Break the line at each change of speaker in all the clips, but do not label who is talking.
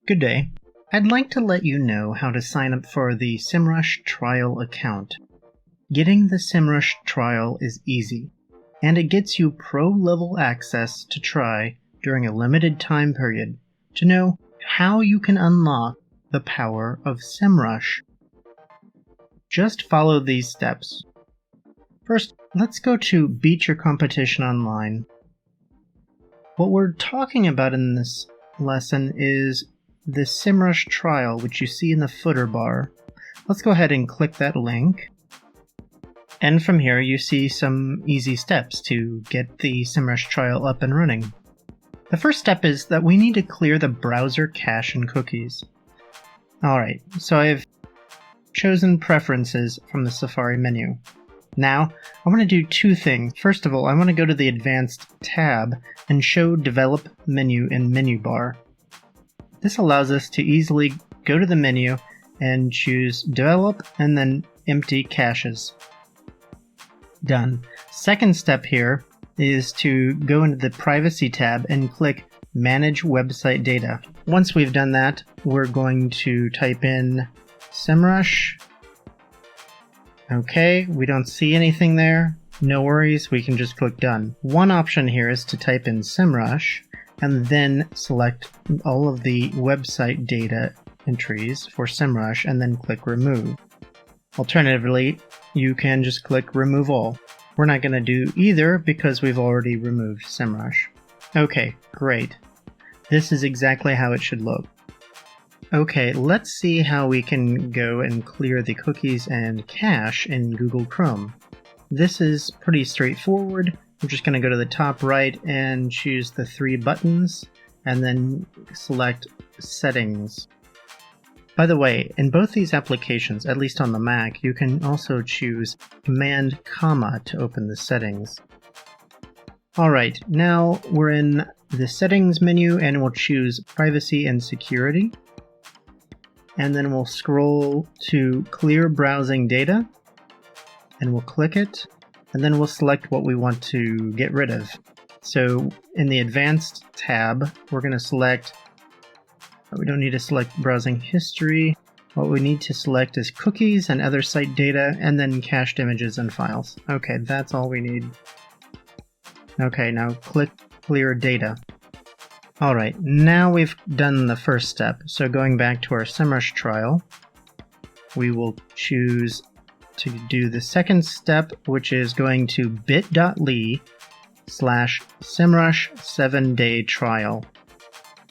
Good day. I'd like to let you know how to sign up for the SEMrush trial account. Getting the SEMrush trial is easy, and it gets you pro-level access to try during a limited time period to know how you can unlock the power of SEMrush. Just follow these steps. First, let's go to Beat Your Competition Online. What we're talking about in this lesson is the SEMrush trial, which you see in the footer bar. Let's go ahead and click that link. And from here you see some easy steps to get the SEMrush trial up and running. The first step is that we need to clear the browser cache and cookies. Alright, so I've chosen Preferences from the Safari menu. Now, I want to do two things. First of all, I want to go to the Advanced tab and show Develop menu in Menu Bar. This allows us to easily go to the menu and choose Develop and then Empty Caches. Done. Second step here is to go into the Privacy tab and click Manage Website Data. Once we've done that, we're going to type in SEMrush. Okay, we don't see anything there. No worries, we can just click Done. One option here is to type in SEMrush and then select all of the website data entries for SEMrush and then click Remove. Alternatively, you can just click Remove All. We're not going to do either because we've already removed SEMrush. Okay, great. This is exactly how it should look. Okay, let's see how we can go and clear the cookies and cache in Google Chrome. This is pretty straightforward. We're just going to go to the top right and choose the three buttons and then select Settings. By the way, in both these applications, at least on the Mac, you can also choose Command Comma to open the settings. Alright, now we're in the Settings menu and we'll choose Privacy and Security. And then we'll scroll to Clear Browsing Data and we'll click it. And then we'll select what we want to get rid of. So in the Advanced tab, we're going to select, we don't need to select Browsing History. What we need to select is Cookies and Other Site Data, and then Cached Images and Files. Okay, that's all we need. Okay, now click Clear Data. Alright, now we've done the first step. So going back to our SEMrush trial, we will choose to do the second step, which is going to bit.ly/SEMrush 7-day trial.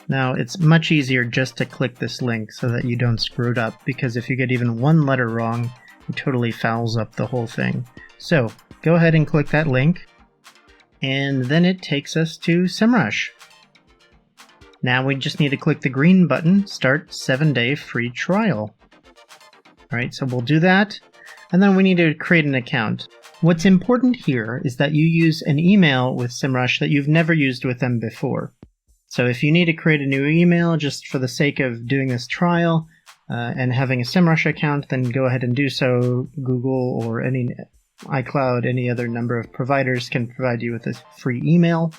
Now, it's much easier just to click this link so that you don't screw it up, because if you get even one letter wrong, it totally fouls up the whole thing. So, go ahead and click that link, and then it takes us to SEMrush. Now we just need to click the green button, Start 7-day free trial. Alright, so we'll do that. And then we need to create an account. What's important here is that you use an email with SEMrush that you've never used with them before. So if you need to create a new email just for the sake of doing this trial and having a SEMrush account, then go ahead and do so. Google or any iCloud, any other number of providers can provide you with a free email.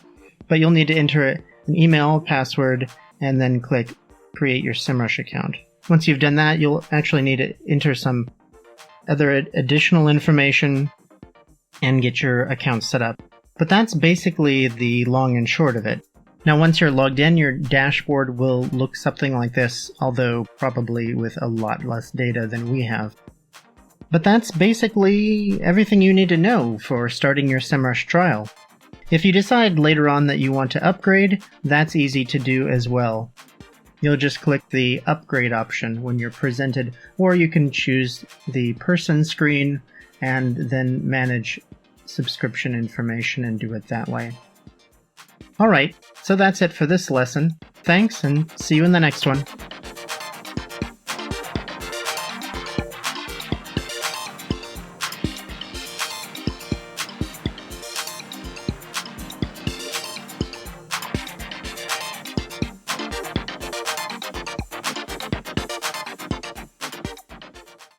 But you'll need to enter an email, password, and then click Create Your SEMrush account. Once you've done that, you'll actually need to enter some other additional information and get your account set up. But that's basically the long and short of it. Now once you're logged in, your dashboard will look something like this, although probably with a lot less data than we have. But that's basically everything you need to know for starting your SEMrush trial. If you decide later on that you want to upgrade, that's easy to do as well. You'll just click the upgrade option when you're presented, or you can choose the person screen and then manage subscription information and do it that way. Alright, so that's it for this lesson. Thanks, and see you in the next one.